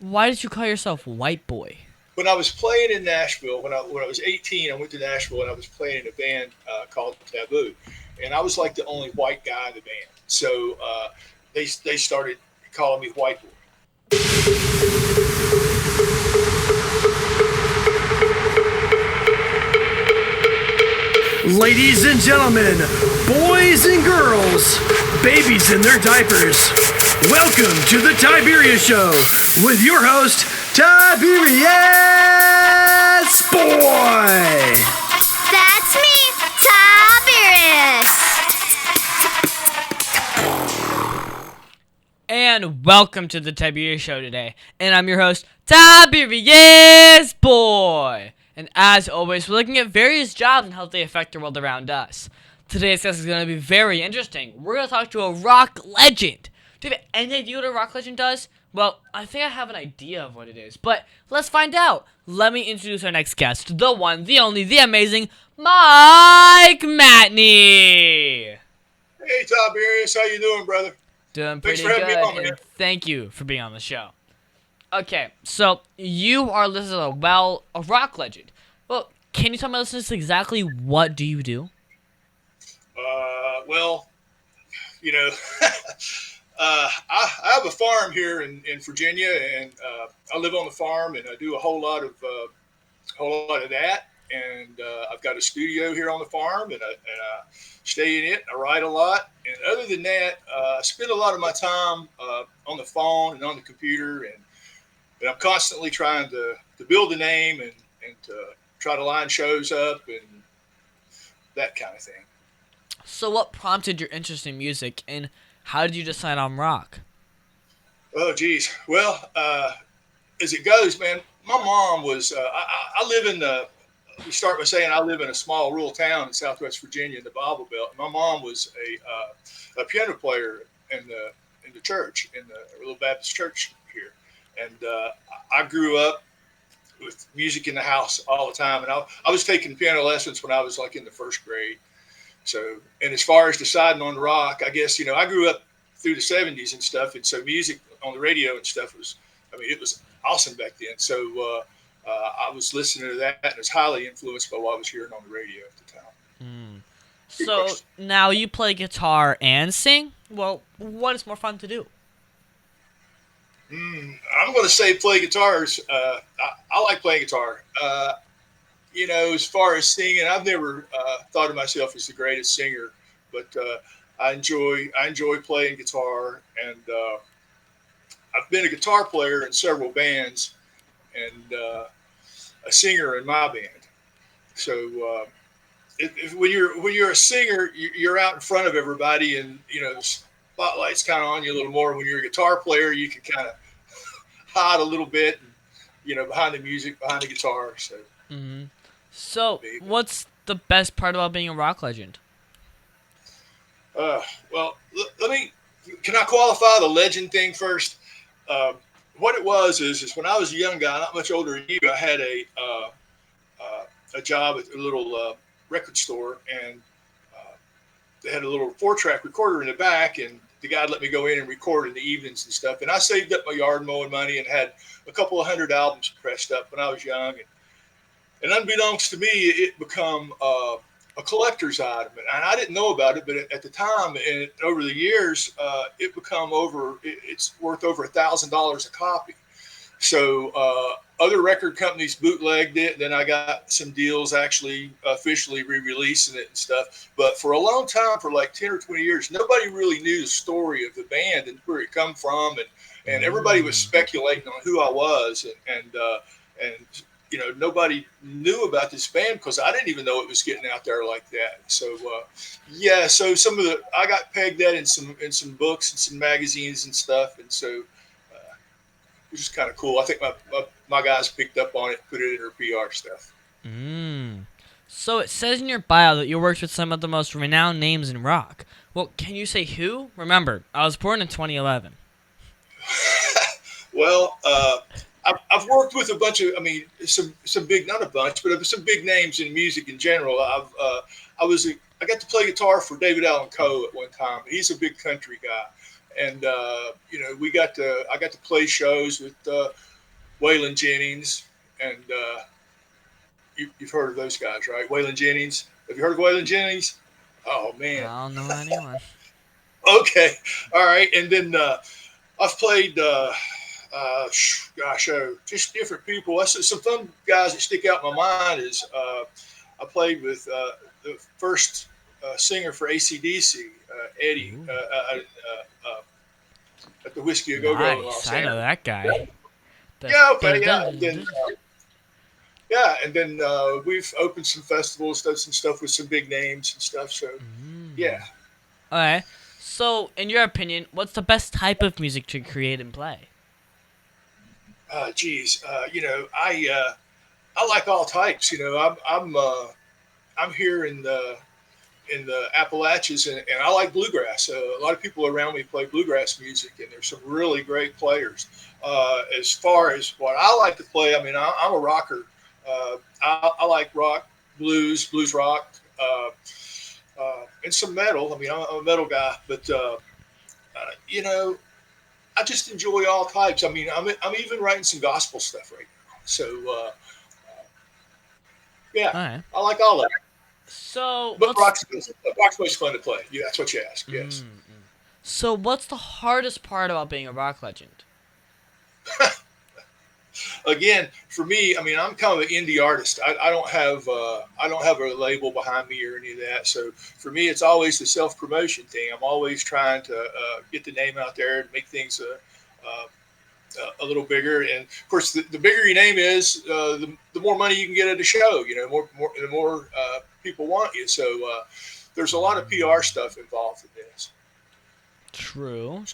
Why did you call yourself White Boy? When I was playing in Nashville, when I was 18, I went to Nashville and I was playing in a band called Taboo, and I was like the only white guy in the band. So they started calling me White Boy. Ladies and gentlemen, boys and girls, babies in their diapers, welcome to the Tiberius Show with your host, Tiberius Boy. That's me, Tiberius. And welcome to the Tiberius Show today. And I'm your host, Tiberius Boy. And as always, we're looking at various jobs and how they affect the world around us. Today's guest is going to be very interesting. We're going to talk to a rock legend. Do you have any idea what a rock legend does? Well, I think I have an idea of what it is, but let's find out. Let me introduce our next guest, the one, the only, the amazing Mike Matney. Hey, Tiberius, how you doing, brother? Doing Thanks pretty for having good, me on, and man. thank you for being on the show. Okay, so you are listed as a rock legend. Well, can you tell my listeners exactly what do you do? Well, you know, I have a farm here in Virginia, and I live on the farm, and I do a whole lot of that. And I've got a studio here on the farm, and I stay in it. I write a lot, and other than that, I spend a lot of my time on the phone and on the computer, and I'm constantly trying to build a name and to try to line shows up and that kind of thing. So what prompted your interest in music, and how did you decide on rock? Oh, geez. Well, as it goes, man, my mom was. I live in the. We start by saying I live in a small rural town in Southwest Virginia in the Bible Belt. My mom was a piano player in the church in the little Baptist church here, and I grew up with music in the house all the time. And I was taking piano lessons when I was like in the first grade. So, and as far as deciding on rock, I guess, I grew up through the 70s and stuff. And so music on the radio and stuff it was awesome back then. So I was listening to that and was highly influenced by what I was hearing on the radio at the time. So now you play guitar and sing? Well, what is more fun to do? I'm going to say play guitars. I like playing guitar. As far as singing, I've never thought of myself as the greatest singer, but I enjoy playing guitar, and I've been a guitar player in several bands, and a singer in my band. So when you're a singer, you're out in front of everybody, and the spotlight's kind of on you a little more. When you're a guitar player, you can kind of hide a little bit, behind the music, behind the guitar. So. Mm-hmm. So, what's the best part about being a rock legend? Well, can I qualify the legend thing first? What it was is when I was a young guy, not much older than you, I had a job at a little record store, and they had a little 4-track recorder in the back, and the guy let me go in and record in the evenings and stuff. And I saved up my yard mowing money and had a couple of 100 albums pressed up when I was young. And unbeknownst to me, it become a collector's item, and I didn't know about it. But at the time, and over the years, it's worth over $1,000 a copy. So other record companies bootlegged it. Then I got some deals actually officially re-releasing it and stuff. But for a long time, for like 10 or 20 years, nobody really knew the story of the band and where it come from, and everybody was speculating on who I was, and nobody knew about this band because I didn't even know it was getting out there like that. So, so I got pegged that in some books and some magazines and stuff. And so it was just kind of cool. I think my guys picked up on it, put it in their PR stuff. So it says in your bio that you worked with some of the most renowned names in rock. Well, can you say who? Remember, I was born in 2011. Well, I've worked with a bunch of, some big, not a bunch, but some big names in music in general. I got to play guitar for David Allan Coe at one time. He's a big country guy, and I got to play shows with Waylon Jennings, and you've heard of those guys, right? Waylon Jennings. Have you heard of Waylon Jennings? Oh I man. don't know anyone. Okay. All right. And then I've played. Just different people. Some fun guys that stick out in my mind is I played with the first singer for AC/DC, Eddie, at the Whisky A Go Go in Los Nice. I know Angeles. that guy. Yeah, okay, yeah. And then we've opened some festivals, done some stuff with some big names and stuff. So, yeah. Okay. So, in your opinion, what's the best type of music to create and play? I like all types. I'm here in the Appalachians, and I like bluegrass. A lot of people around me play bluegrass music, and there's some really great players. As far as what I like to play, I mean, I'm a rocker. I like rock, blues rock, and some metal. I mean, I'm a metal guy, but I just enjoy all types. I mean, I'm even writing some gospel stuff right now. So yeah, Alright. I like all of it. So, But rock's most fun to play. Yeah, that's what you ask. Yes. So, what's the hardest part about being a rock legend? Again, for me, I mean, I'm kind of an indie artist. I don't have a label behind me or any of that. So for me, it's always the self promotion thing. I'm always trying to get the name out there and make things a little bigger. And of course, the bigger your name is, the more money you can get at a show. The more people want you. So there's a lot of PR stuff involved in this. True.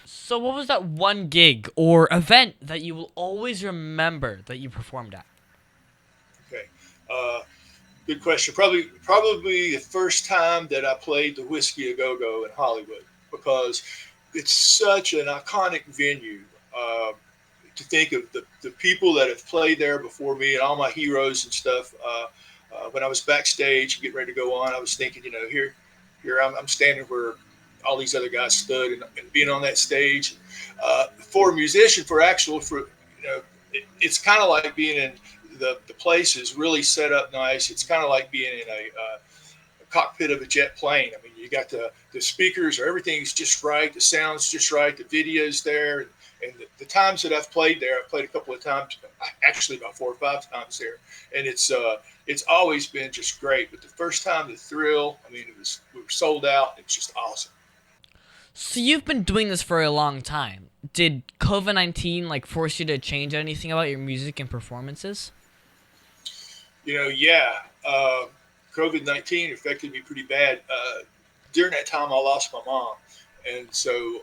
So, what was that one gig or event that you will always remember that you performed at? Okay, good question. Probably the first time that I played the Whisky A Go Go in Hollywood, because it's such an iconic venue. To think of the people that have played there before me and all my heroes and stuff. When I was backstage getting ready to go on, I was thinking, here I'm standing where all these other guys stood, and being on that stage for a musician, it's kind of like being in the place is really set up nice. It's kind of like being in a cockpit of a jet plane. I mean, you got the speakers, or everything's just right, the sound's just right, the video's there, and the times that I've played there, I've played a couple of times, actually about 4 or 5 times there, and it's always been just great. But the first time, the thrill, I mean, we were sold out. It's just awesome. So, you've been doing this for a long time. Did COVID-19 force you to change anything about your music and performances? Yeah. COVID-19 affected me pretty bad. During that time, I lost my mom, and so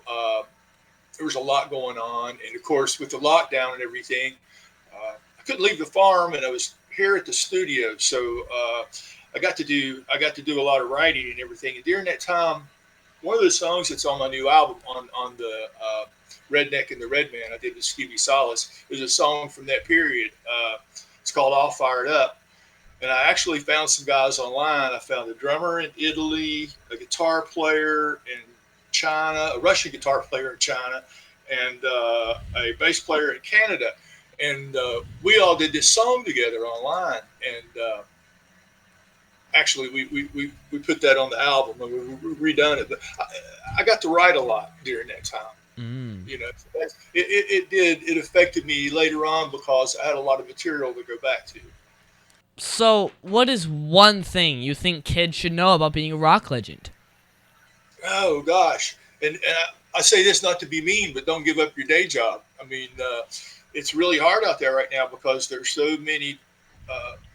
there was a lot going on. And of course, with the lockdown and everything, I couldn't leave the farm, and I was here at the studio. So I got to do a lot of writing and everything. And during that time, one of the songs that's on my new album on the Redneck and the Redman I did with Stevie Solace is a song from that period. It's called All Fired Up. And I actually found some guys online. I found a drummer in Italy, a guitar player in China, a Russian guitar player in China, and a bass player in Canada. And we all did this song together online. And actually, we put that on the album, and we redone it. But I got to write a lot during that time. It affected me later on because I had a lot of material to go back to. So, what is one thing you think kids should know about being a rock legend? Oh gosh, and I say this not to be mean, but don't give up your day job. I mean, it's really hard out there right now because there's so many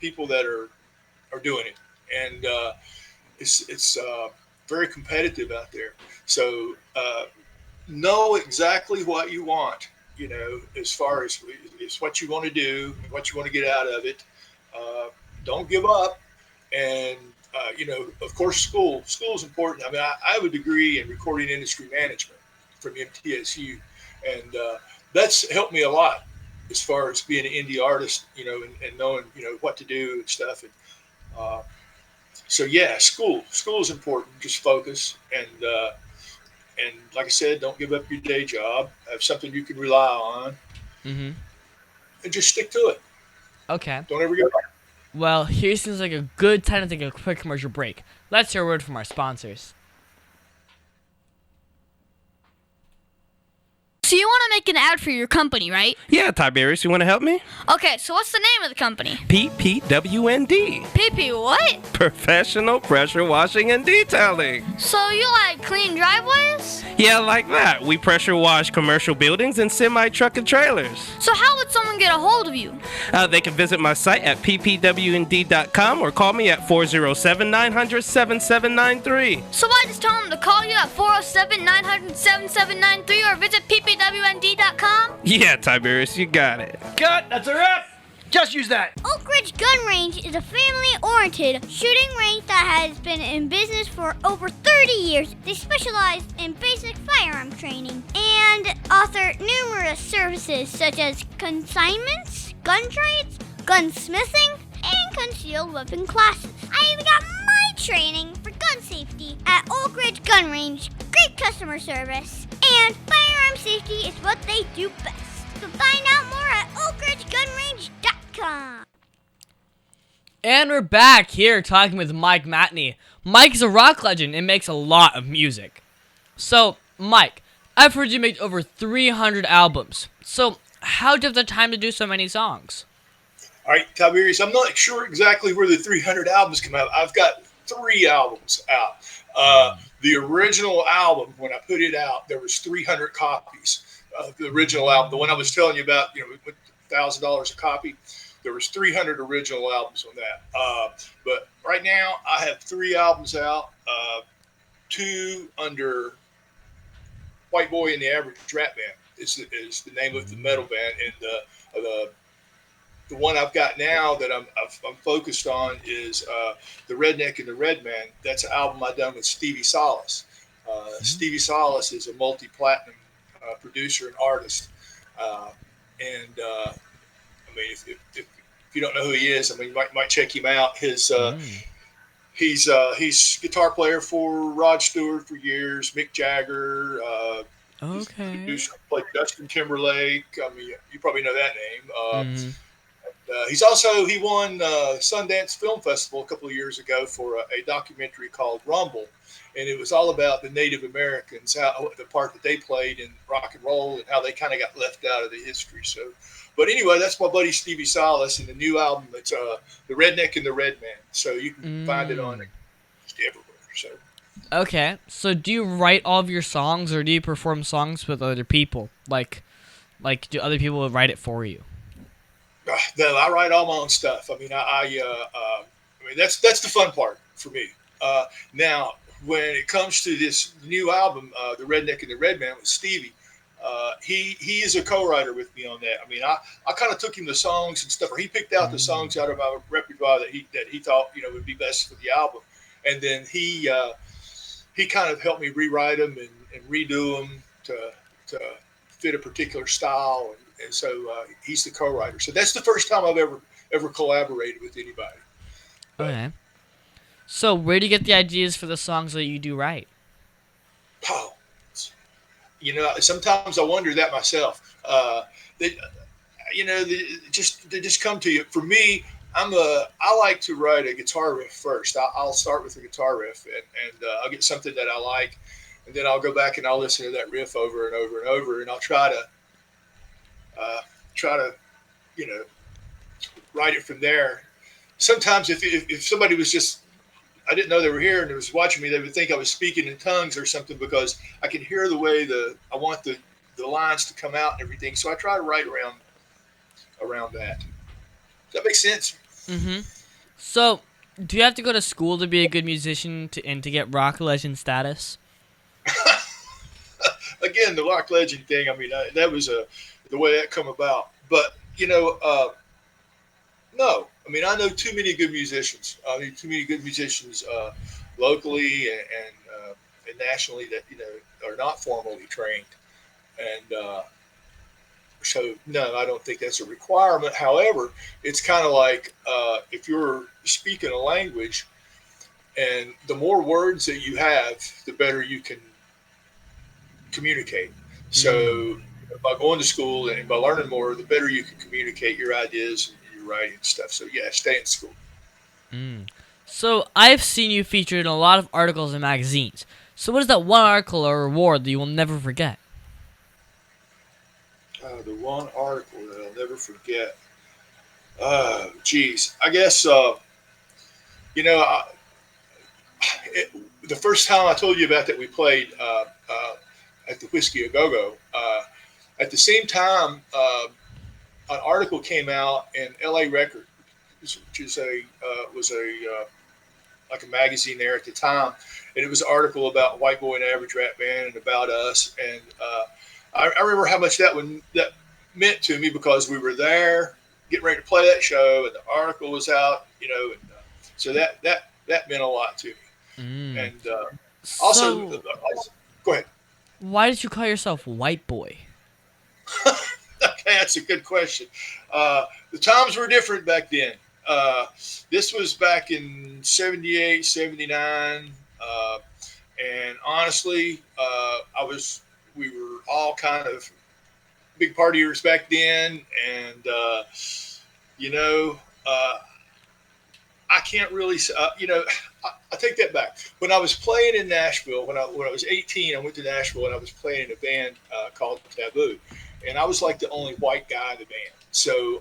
people that are doing it, and it's very competitive out there. So know exactly what you want. As far as it's what you want to do, what you want to get out of it. Don't give up, and of course, school is important. I mean, I have a degree in recording industry management from MTSU, and that's helped me a lot as far as being an indie artist, and knowing what to do and stuff. And so yeah, school is important. Just focus, and and like I said, don't give up your day job. Have something you can rely on, Mm-hmm. and just stick to it. Okay. Don't ever give up. Well, here seems like a good time to take a quick commercial break. Let's hear a word from our sponsors. So you want to make an ad for your company, right? Yeah, Tiberius, you want to help me? Okay, so what's the name of the company? PPWND. PP what? Professional Pressure Washing and Detailing. So you like clean driveways? Yeah, like that. We pressure wash commercial buildings and semi-truck and trailers. So how would someone get a hold of you? They can visit my site at ppwnd.com or call me at 407-900-7793. So I just tell them to call you at 407-900-7793 or visit ppwnd.com? Yeah, Tiberius, you got it. Cut! That's a wrap! Just use that. Oak Ridge Gun Range is a family-oriented shooting range that has been in business for over 30 years. They specialize in basic firearm training and offer numerous services such as consignments, gun trades, gunsmithing, and concealed weapon classes. I even got my training for gun safety at Oak Ridge Gun Range. Great customer service, and firearm safety is what they do best. So find out more at oakridgegunrange.com. And we're back here talking with Mike Matney. Mike is a rock legend and makes a lot of music. So, Mike, I've heard you make over 300 albums. So, how do you have the time to do so many songs? All right, Tiberius, I'm not sure exactly where the 300 albums come out. I've got 3 albums out. The original album, when I put it out, there was 300 copies of the original album. The one I was telling you about, with $1,000 a copy, there was 300 original albums on that. But right now, I have 3 albums out, 2 under White Boy and the Average Rap Band is the name of the metal band, and the one I've got now that I'm focused on is The Redneck and the Redman. That's an album I've done with Stevie Salas. Stevie Salas is a multi-platinum producer and artist. If you don't know who he is, you might check him out. He's guitar player for Rod Stewart for years, Mick Jagger. Okay. Played Justin Timberlake. You probably know that name. He won Sundance Film Festival a couple of years ago for a documentary called Rumble, and it was all about the Native Americans, the part that they played in rock and roll, and how they kind of got left out of the history. So, but anyway, that's my buddy Stevie Salas, and the new album. It's The Redneck and the Redman. So you can find it on just everywhere. So. Okay, so do you write all of your songs, or do you perform songs with other people? Like do other people write it for you? No, I write all my own stuff. That's the fun part for me. Now, when it comes to this new album, The Redneck and the Redman with Stevie, he is a co-writer with me on that. I kind of took him the songs and stuff, or he picked out the songs out of our repertoire that he thought would be best for the album, and then he kind of helped me rewrite them and redo them to fit a particular style. And so he's the co-writer. So that's the first time I've ever collaborated with anybody. Okay. So where do you get the ideas for the songs that you do write? Sometimes I wonder that myself. They just come to you. For me, I like to write a guitar riff first. I'll start with a guitar riff, and I'll get something that I like, and then I'll go back and I'll listen to that riff over and over and over, and I'll try to write it from there. Sometimes if somebody was just, I didn't know they were here and was watching me, they would think I was speaking in tongues or something, because I can hear the way I want the lines to come out and everything. So I try to write around that. Does that make sense? Mm-hmm. So do you have to go to school to be a good musician and to get rock legend status? Again, the rock legend thing, that was the way that come about. But, no. I know too many good musicians. Locally and nationally that, are not formally trained. And so, no, I don't think that's a requirement. However, it's kind of like if you're speaking a language, and the more words that you have, the better you can communicate. So by going to school and by learning more, the better you can communicate your ideas and your writing and stuff. So yeah, stay in school. So I've seen you featured in a lot of articles and magazines. So what is that one article or award that you will never forget? The one article that I'll never forget. Geez, I guess the first time I told you about that, we played at the Whisky a Go Go. At the same time, an article came out in L.A. Record, which is was like a magazine there at the time, and it was an article about White Boy and Average Rap Band and about us. And I remember how much that meant to me, because we were there getting ready to play that show, and the article was out, and so that meant a lot to me. And also, go ahead. Why did you call yourself White Boy? Okay, that's a good question. The times were different back then. This was back in 78, 79. And honestly, we were all kind of big partiers back then. And, I can't really, I take that back. When I was playing in Nashville, when I was 18, I went to Nashville and I was playing in a band called Taboo. And I was like the only white guy in the band. So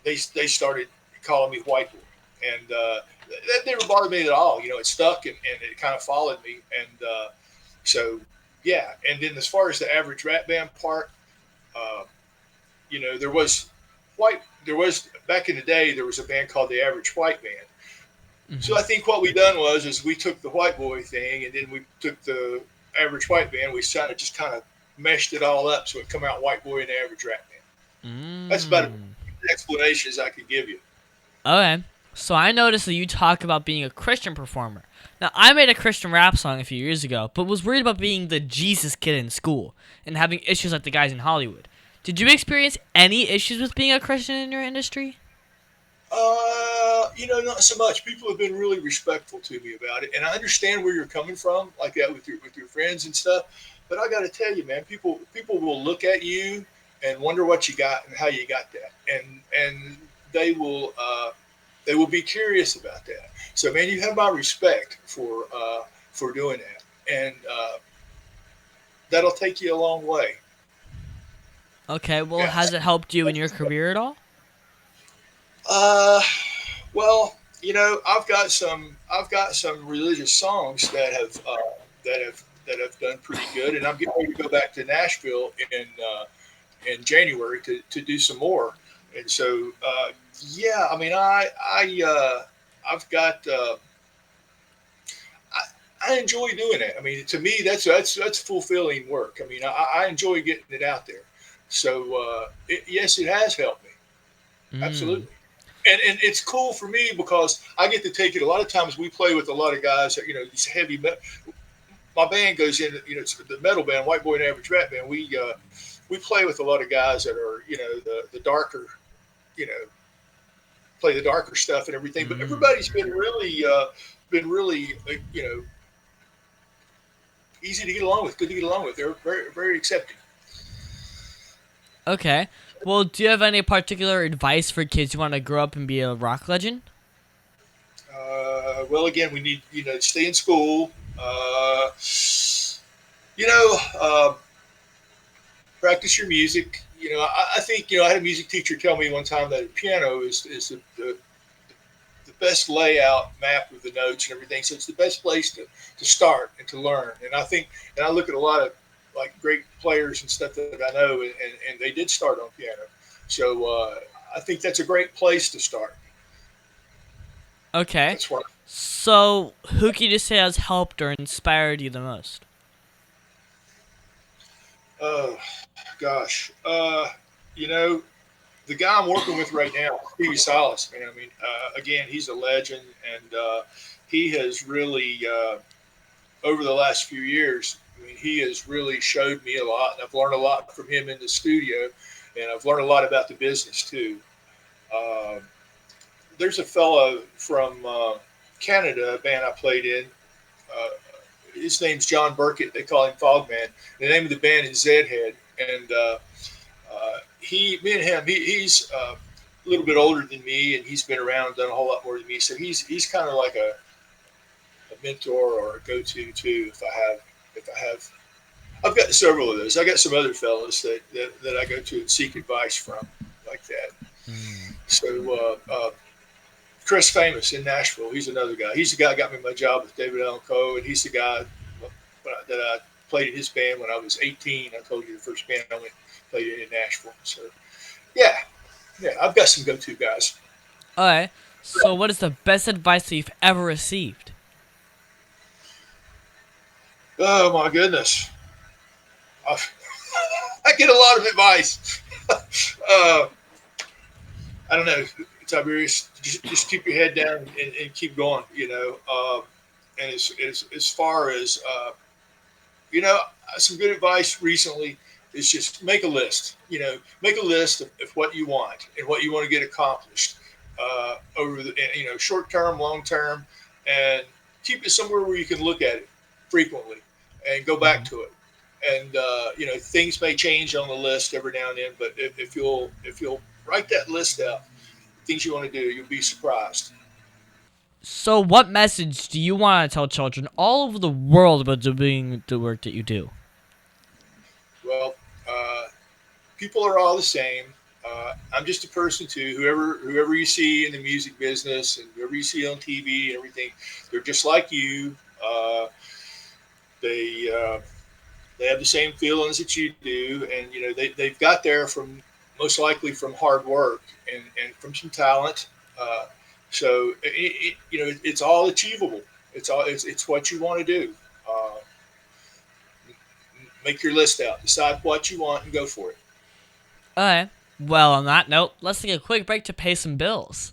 they started calling me White Boy. And that never bothered me at all. It stuck and it kind of followed me. And so, yeah. And then as far as the Average Rap Band part, there was back in the day, there was a band called the Average White Band. Mm-hmm. So I think what we done was we took the White Boy thing, and then we took the Average White Band. We kind of meshed it all up so it come out White Boy and the Average Rap Band. That's about an explanation as I could give you. Okay. So I noticed that you talk about being a Christian performer. Now, I made a Christian rap song a few years ago, but was worried about being the Jesus kid in school and having issues like the guys in Hollywood. Did you experience any issues with being a Christian in your industry? Not so much. People have been really respectful to me about it, and I understand where you're coming from, like that with your friends and stuff. But I got to tell you, man, people will look at you and wonder what you got and how you got that, and they will be curious about that. So, man, you have my respect for doing that, and that'll take you a long way. Okay, well, has it helped you in your career at all? Well, I've got some religious songs that have done pretty good, and I'm getting ready to go back to Nashville in January to do some more. And so, yeah, I mean, I've got. I enjoy doing it. I mean, to me, that's fulfilling work. I mean, I enjoy getting it out there. So, yes, it has helped me. Absolutely. And it's cool for me because I get to take it. A lot of times we play with a lot of guys that, these heavy metal. My band goes in, it's the metal band, White Boy and Average Rap Band. We play with a lot of guys that are, the darker, play the darker stuff and everything. But everybody's been really, easy to get along with, good to get along with. They're very, very accepting. Okay. Well, do you have any particular advice for kids who want to grow up and be a rock legend? Well, again, we need, to stay in school. Practice your music. I think, I had a music teacher tell me one time that a piano is the best layout map with the notes and everything. So it's the best place to start and to learn. And I think, and I look at a lot of like great players and stuff that I know, and they did start on piano. So I think that's a great place to start. Okay. That's what. So who can you say has helped or inspired you the most? Oh, gosh. The guy I'm working with right now, Stevie Salas, man. I mean, again, he's a legend, and he has really, over the last few years, I mean, he has really showed me a lot, and I've learned a lot from him in the studio, and I've learned a lot about the business too. There's a fellow from Canada, a band I played in. his name's John Burkett. They call him Fogman. The name of the band is Zedhead, and me and him, he's a little bit older than me, and he's been around, done a whole lot more than me. So he's kind of like a mentor or a go-to too. I've got several of those. I got some other fellows that I go to and seek advice from, like that. So Chris Famous in Nashville, he's another guy. He's the guy that got me my job with David Allan Coe, and he's the guy that I played in his band when I was 18. I told you the first band I played in Nashville. So yeah, I've got some go-to guys. All right. So what is the best advice that you've ever received? Oh my goodness. I get a lot of advice. I don't know, Tiberius. Just keep your head down and keep going. And as far as some good advice recently is just make a list. Make a list of what you want and what you want to get accomplished over the short term, long term, and keep it somewhere where you can look at it frequently and go back to it. And things may change on the list every now and then, but if you'll write that list out, things you want to do, you'll be surprised. So what message do you want to tell children all over the world about doing the work that you do? Well, people are all the same. I'm just a person too. Whoever you see in the music business and whoever you see on TV and everything, they're just like you. They have the same feelings that you do, and they've got there most likely from hard work and from some talent. So it's all achievable. It's what you want to do. Make your list out. Decide what you want and go for it. All right. Well, on that note, let's take a quick break to pay some bills.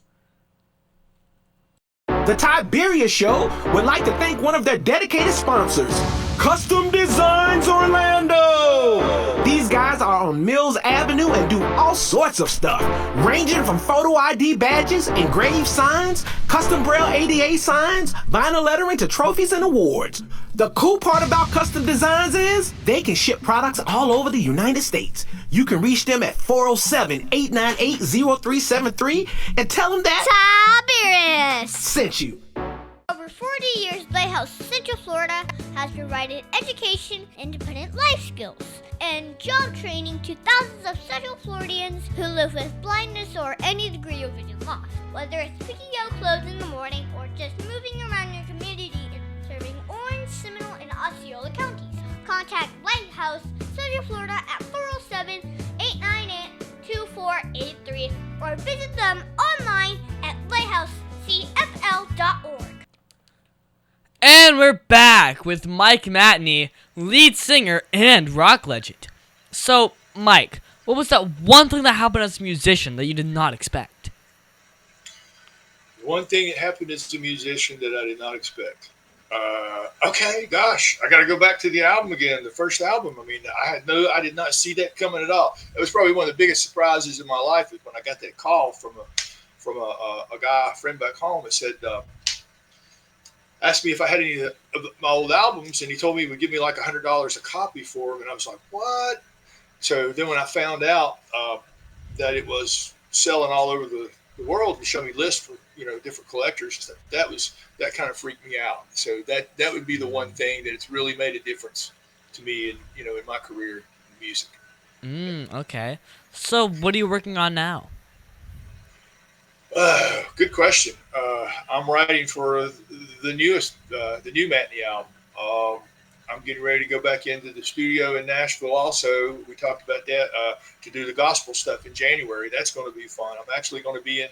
The Tiberius Show would like to thank one of their dedicated sponsors, Custom Designs Orlando. These guys are on Mills Avenue and do all sorts of stuff, ranging from photo ID badges, engraved signs, custom braille ADA signs, vinyl lettering to trophies and awards. The cool part about Custom Designs is they can ship products all over the United States. You can reach them at 407-898-0373 and tell them that Tiberius sent you. Over 40 years, Lighthouse Central Florida has provided education, independent life skills, and job training to thousands of Central Floridians who live with blindness or any degree of vision loss. Whether it's picking out clothes in the morning or just moving around your community and serving Orange, Seminole, and Osceola counties, contact Lighthouse Central Florida at 407-898-2483 or visit them online at lighthousecfl.org. And we're back with Mike Matney, lead singer and rock legend. So, Mike, what was that one thing that happened as a musician that you did not expect? One thing that happened as a musician that I did not expect. Okay, gosh, I got to go back to the album again, the first album. I mean, I did not see that coming at all. It was probably one of the biggest surprises in my life is when I got that call from a guy, a friend back home that said, asked me if I had any of my old albums, and he told me he would give me like $100 a copy for them, and I was like, what? So then when I found out that it was selling all over the world and showed me lists for different collectors and stuff, that kind of freaked me out. So that would be the one thing that it's really made a difference to me in my career in music. Yeah. Okay. So what are you working on now? Good question. I'm writing for the new Matney album. I'm getting ready to go back into the studio in Nashville also. We talked about that, to do the gospel stuff in January. That's going to be fun. I'm actually going to be in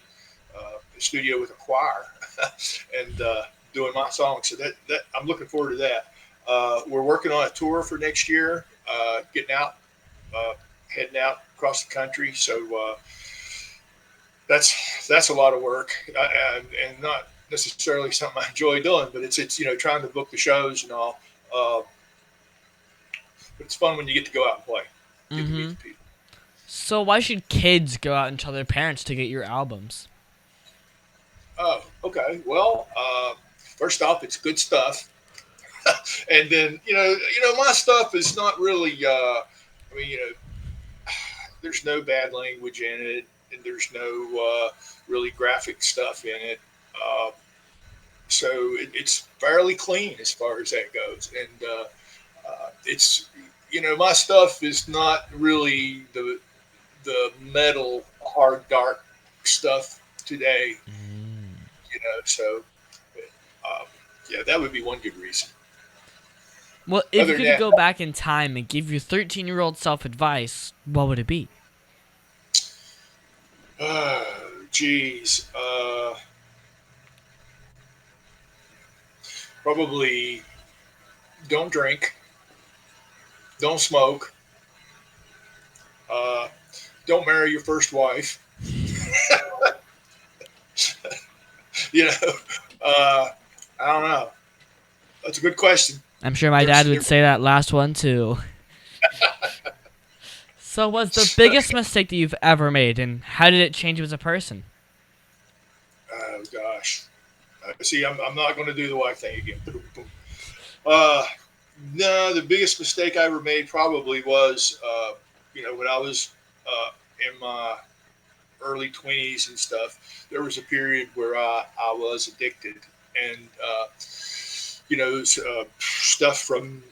the studio with a choir and doing my songs. So that I'm looking forward to that. We're working on a tour for next year, getting out, heading out across the country. So that's a lot of work, and not necessarily something I enjoy doing, but it's trying to book the shows and all. But it's fun when you get to go out and play, get to meet the people. So why should kids go out and tell their parents to get your albums? Oh, okay. Well, first off, it's good stuff. And then my stuff is not really. There's no bad language in it, and there's no really graphic stuff in it. So it's fairly clean as far as that goes, and it's my stuff is not really the metal hard dark stuff today. So that would be one good reason. Well, if Other you than could that- go back in time and give your 13-year-old self advice, what would it be? Geez. Probably don't drink, don't smoke, don't marry your first wife. I don't know. That's a good question. I'm sure my dad would say that last one too. So what's the biggest mistake that you've ever made, and how did it change you as a person? Oh gosh. See, I'm not going to do the wife thing again. No, the biggest mistake I ever made probably was, when I was in my early 20s and stuff. There was a period where I was addicted, and stuff from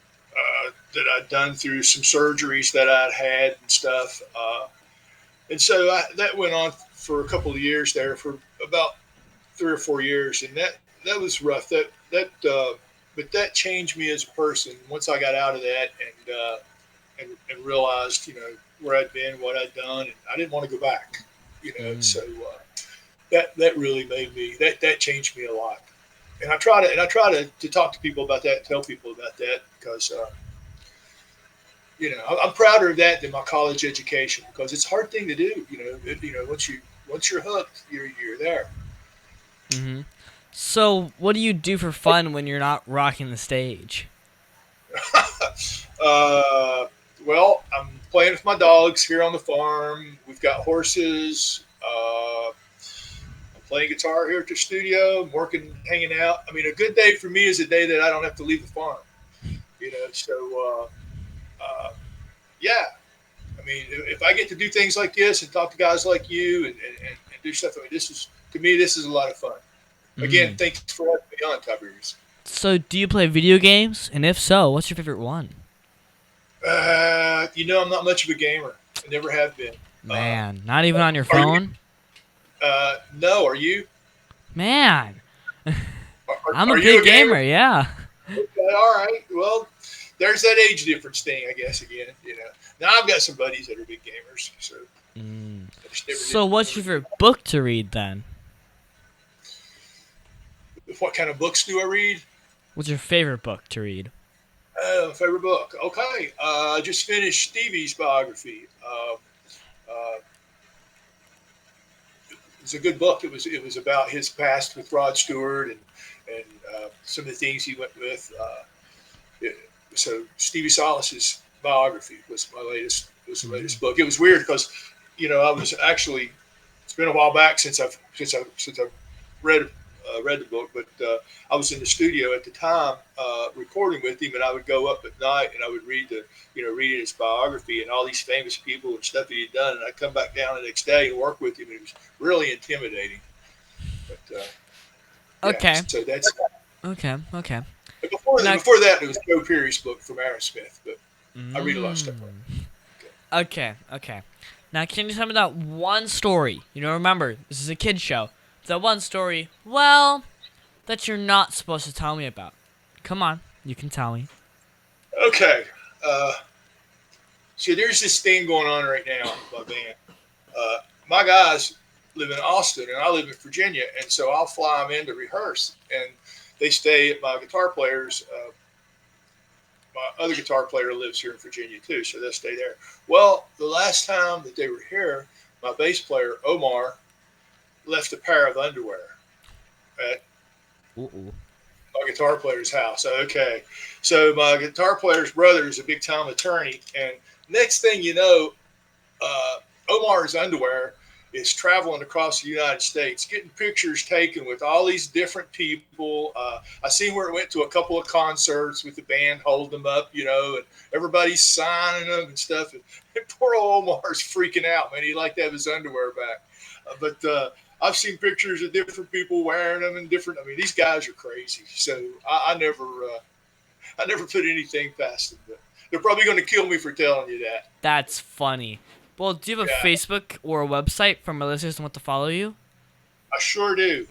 that I'd done through some surgeries that I'd had and stuff. And so that went on for a couple of years there, for about 3 or 4 years, and that was rough. But that changed me as a person once I got out of that and realized where I'd been, what I'd done, and I didn't want to go back. So that really made me that changed me a lot. And I try to talk to people about that, tell people about that, because I'm prouder of that than my college education, because it's a hard thing to do. Once you're hooked, you're there. Mm-hmm. So what do you do for fun when you're not rocking the stage? Well, I'm playing with my dogs here on the farm. We've got horses. I'm playing guitar here at the studio. I'm working, hanging out. I mean, a good day for me is a day that I don't have to leave the farm. Yeah. I mean, if I get to do things like this and talk to guys like you and do stuff, I mean, this is a lot of fun. Again, thanks for having me on, Tiberius. So do you play video games? And if so, what's your favorite one? I'm not much of a gamer. I never have been. Man, not even on your phone? No, are you? Man, I'm a are you big gamer, yeah. Okay, all right. Well, there's that age difference thing, I guess, again. Now I've got some buddies that are big gamers. So, So what's your favorite book to read then? What kind of books do I read? What's your favorite book to read? Favorite book. Okay. I just finished Stevie's biography. It was a good book. It was about his past with Rod Stewart and some of the things he went with. So Stevie Salas's biography was the latest book. It was weird because, I was actually, it's been a while back since I've read the book, but I was in the studio at the time recording with him, and I would go up at night and I would read his biography and all these famous people and stuff that he'd done, and I'd come back down the next day and work with him, and it was really intimidating. But Okay. So that's Okay. but before that, it was Joe Perry's book from Aerosmith, but I read a lot of stuff. Okay. Now, can you tell me that one story? Remember, this is a kid's show. That one story, that you're not supposed to tell me about. Come on, you can tell me. Okay. So there's this thing going on right now with my band. My guys live in Austin, and I live in Virginia, and so I'll fly them in to rehearse, and they stay at my guitar player's. My other guitar player lives here in Virginia too, so they'll stay there. Well, the last time that they were here, my bass player, Omar, left a pair of underwear at my guitar player's house. Okay. So my guitar player's brother is a big time attorney, and next thing you know, Omar's underwear is traveling across the United States, getting pictures taken with all these different people. I seen where it went to a couple of concerts with the band holding them up, and everybody's signing them and stuff. And poor old Omar's freaking out, man. He'd like to have his underwear back. But I've seen pictures of different people wearing them and different. I mean, these guys are crazy. So I never put anything past them. But they're probably going to kill me for telling you that. That's funny. Well, do you have a Facebook or a website for my listeners who want to follow you? I sure do.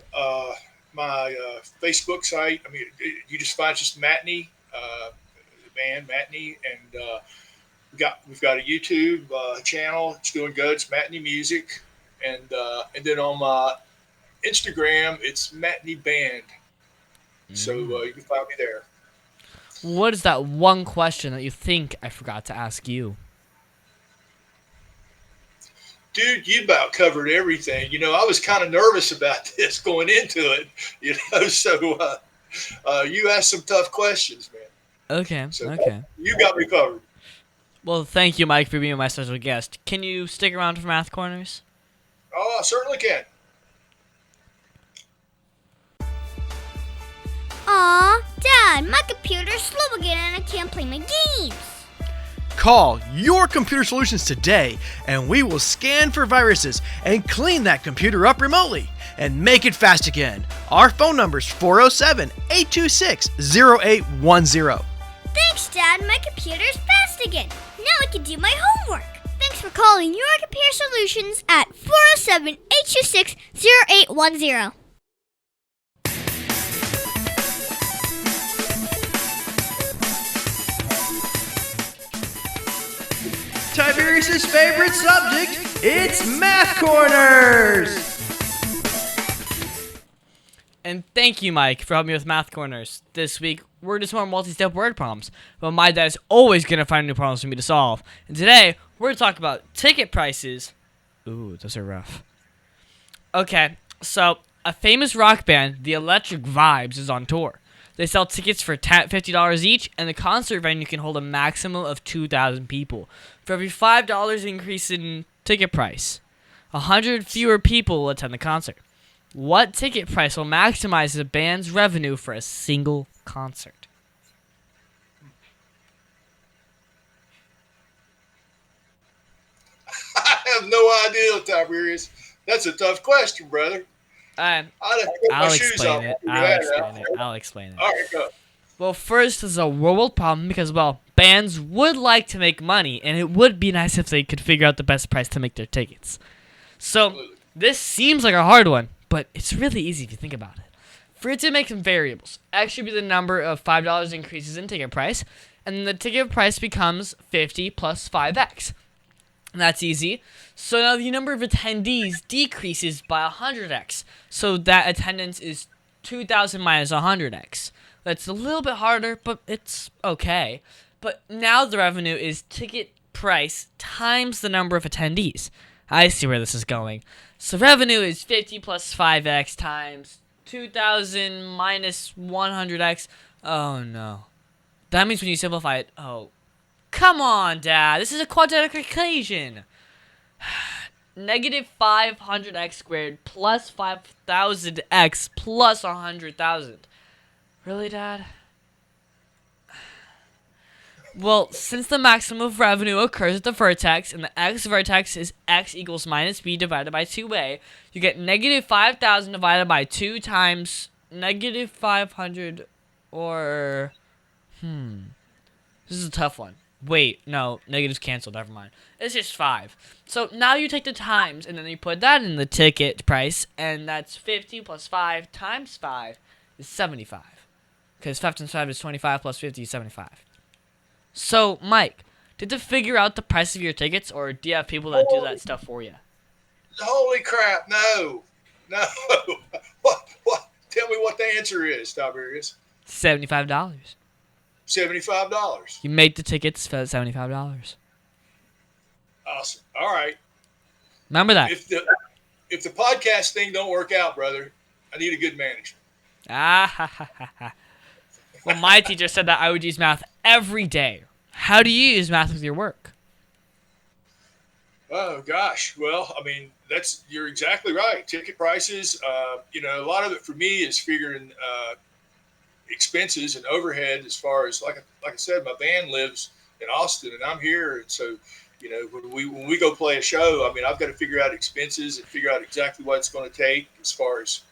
My Facebook site, you just find just Matney, the band Matney, and we've got a YouTube channel. It's doing good. It's Matney Music, and then on my Instagram, it's Matney Band. So you can find me there. What is that one question that you think I forgot to ask you? Dude, you about covered everything. I was kind of nervous about this going into it, so you asked some tough questions, man. Okay, So okay. You got me covered. Well, thank you, Mike, for being my special guest. Can you stick around for Math Corners? Oh, I certainly can. Aw, Dad, my computer's slow again and I can't play my games. Call Your Computer Solutions today, and we will scan for viruses and clean that computer up remotely and make it fast again. Our phone number is 407-826-0810. Thanks, Dad. My computer's fast again. Now I can do my homework. Thanks for calling Your Computer Solutions at 407-826-0810. Tiberius' favorite subject, it's Math Corners! And thank you, Mike, for helping me with Math Corners. This week, we're just more multi-step word problems, but my dad's always going to find new problems for me to solve. And today, we're going to talk about ticket prices. Ooh, those are rough. Okay, so a famous rock band, the Electric Vibes, is on tour. They sell tickets for $50 each, and the concert venue can hold a maximum of 2,000 people. For every $5 increase in ticket price, 100 fewer people will attend the concert. What ticket price will maximize the band's revenue for a single concert? I have no idea, Tiberius. That's a tough question, brother. I'll explain it. I'll explain it. All right, go. Well, first, this is a world problem because, well, bands would like to make money, and it would be nice if they could figure out the best price to make their tickets. So, this seems like a hard one, but it's really easy if you think about it. For it to make some variables, X should be the number of $5 increases in ticket price, and then the ticket price becomes 50 plus 5X. And that's easy. So now the number of attendees decreases by 100x. So that attendance is 2,000 minus 100x. That's a little bit harder, but it's okay. But now the revenue is ticket price times the number of attendees. I see where this is going. So revenue is 50 plus 5x times 2,000 minus 100x. Oh no. That means when you simplify it, come on, Dad. This is a quadratic equation. Negative 500x squared plus 5,000x plus 100,000. Really, Dad? Well, since the maximum of revenue occurs at the vertex, and the x vertex is x equals minus b divided by 2a, you get negative 5,000 divided by 2 times negative 500, or... This is a tough one. Wait, no, negatives canceled, never mind. It's just 5. So now you take the times, and then you put that in the ticket price, and that's 50 plus 5 times 5 is 75. Because 5 times 5 is 25 plus 50 is 75. So, Mike, did you figure out the price of your tickets, or do you have people that do that stuff for you? Holy crap, no. What? Tell me what the answer is, Tiberius. $75. $75. You made the tickets for $75. Awesome. All right. Remember that. If the podcast thing don't work out, brother, I need a good manager. Well, my teacher said that I would use math every day. How do you use math with your work? Oh gosh, well, I mean, you're exactly right. Ticket prices, a lot of it for me is figuring expenses and overhead. As far as like I said, my band lives in Austin and I'm here, and so when we go play a show, I mean, I've got to figure out expenses and figure out exactly what it's going to take as far as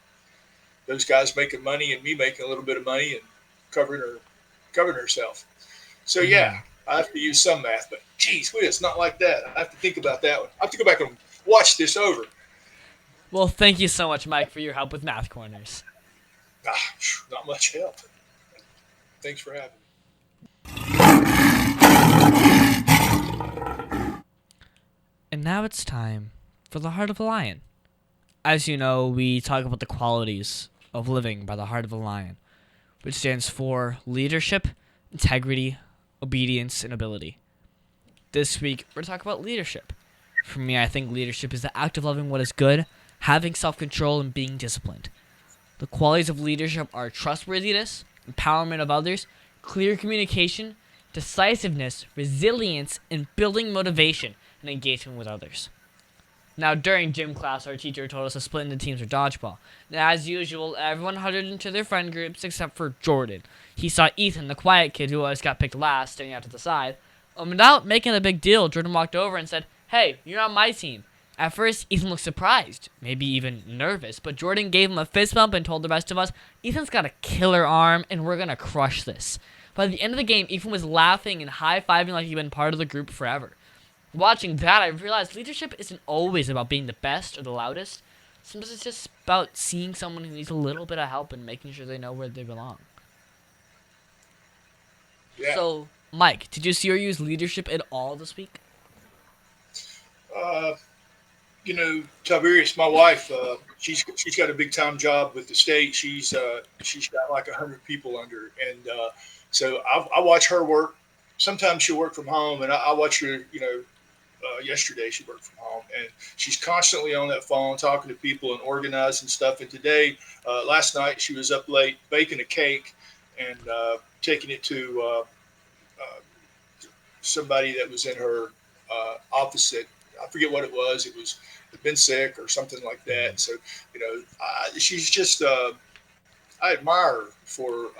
those guys making money and me making a little bit of money and covering herself. So yeah, I have to use some math, but geez, it's not like that. I have to think about that one. I have to go back and watch this over. Well, thank you so much, Mike, for your help with Math Corners. Not much help. Thanks for having me. And now it's time for the Heart of a Lion. As you know, we talk about the qualities of living by the Heart of a Lion, which stands for leadership, integrity, obedience, and ability. This week, we're talking about leadership. For me, I think leadership is the act of loving what is good, having self-control, and being disciplined. The qualities of leadership are trustworthiness, empowerment of others, clear communication, decisiveness, resilience, and building motivation and engagement with others. Now, during gym class, our teacher told us to split into teams for dodgeball. Now, as usual, everyone huddled into their friend groups except for Jordan. He saw Ethan, the quiet kid who always got picked last, standing out to the side. Without making a big deal, Jordan walked over and said, "Hey, you're on my team." At first, Ethan looked surprised, maybe even nervous, but Jordan gave him a fist bump and told the rest of us, "Ethan's got a killer arm, and we're gonna crush this." By the end of the game, Ethan was laughing and high-fiving like he'd been part of the group forever. Watching that, I realized leadership isn't always about being the best or the loudest. Sometimes it's just about seeing someone who needs a little bit of help and making sure they know where they belong. Yeah. So, Mike, did you see or use leadership at all this week? Tiberius, my wife, she's got a big time job with the state. She's got like 100 people under, and so I watch her work. Sometimes she'll work from home, and I watch her. Yesterday she worked from home, and she's constantly on that phone talking to people and organizing stuff. And today, last night, she was up late baking a cake and taking it to somebody that was in her office. I forget what it was. It was had been sick or something like that. So, she's just I admire her for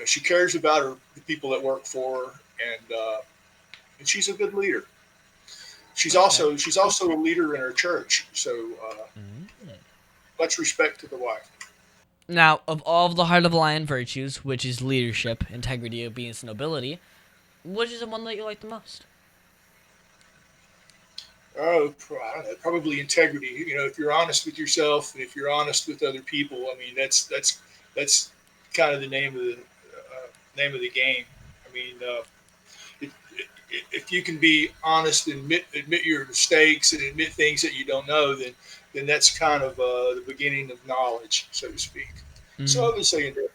she cares about the people that work for her, and she's a good leader. She's also a leader in her church. So much respect to the wife. Now, of all of the Heart of a Lion virtues, which is leadership, integrity, obedience, and nobility, which is the one that you like the most? Oh, I don't know, probably integrity. If you're honest with yourself and if you're honest with other people, I mean, that's kind of the name of the game. I mean, if you can be honest and admit your mistakes and admit things that you don't know, then that's kind of the beginning of knowledge, so to speak. So I would say that.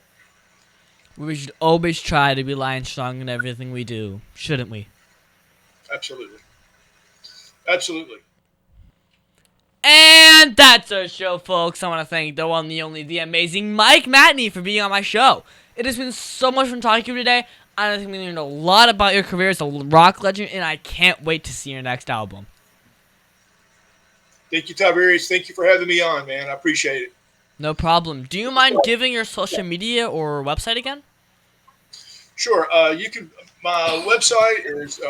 We should always try to be lion strong in everything we do, shouldn't we? Absolutely. Absolutely. And that's our show, folks. I want to thank the one, the only, the amazing Mike Matney for being on my show. It has been so much fun talking to you today. I think we learned a lot about your career as a rock legend, and I can't wait to see your next album. Thank you, Tiberius. Thank you for having me on, man. I appreciate it. No problem. Do you mind giving your social media or website again? Sure. You can. My website is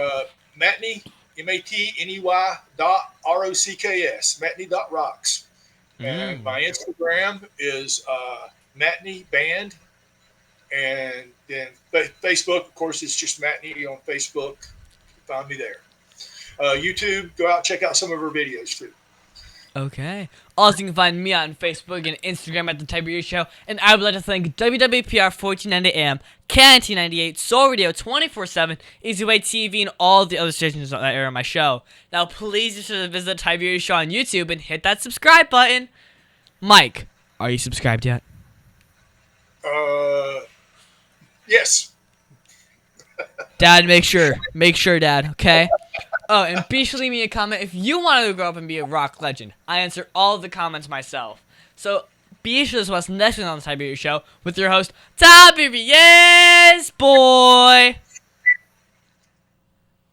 Matney, MATNEY.ROCKS, Matney.rocks. And my Instagram is Matney Band. And then Facebook, of course, it's just Matney on Facebook. Find me there. YouTube, go out and check out some of our videos too. Okay. Also, you can find me on Facebook and Instagram at The Tiberius Show. And I would like to thank WWPR 1490 AM, KNT98, Soul Radio 24/7, Easyway TV, and all the other stations that air on my show. Now, please just visit The Tiberius Show on YouTube and hit that subscribe button. Mike, are you subscribed yet? Yes. Dad, make sure. Make sure, Dad, okay? Oh, and be sure to leave me a comment if you want to grow up and be a rock legend. I answer all of the comments myself. So, be sure to watch next week on The Tiberius Show with your host, Tiberius Boy!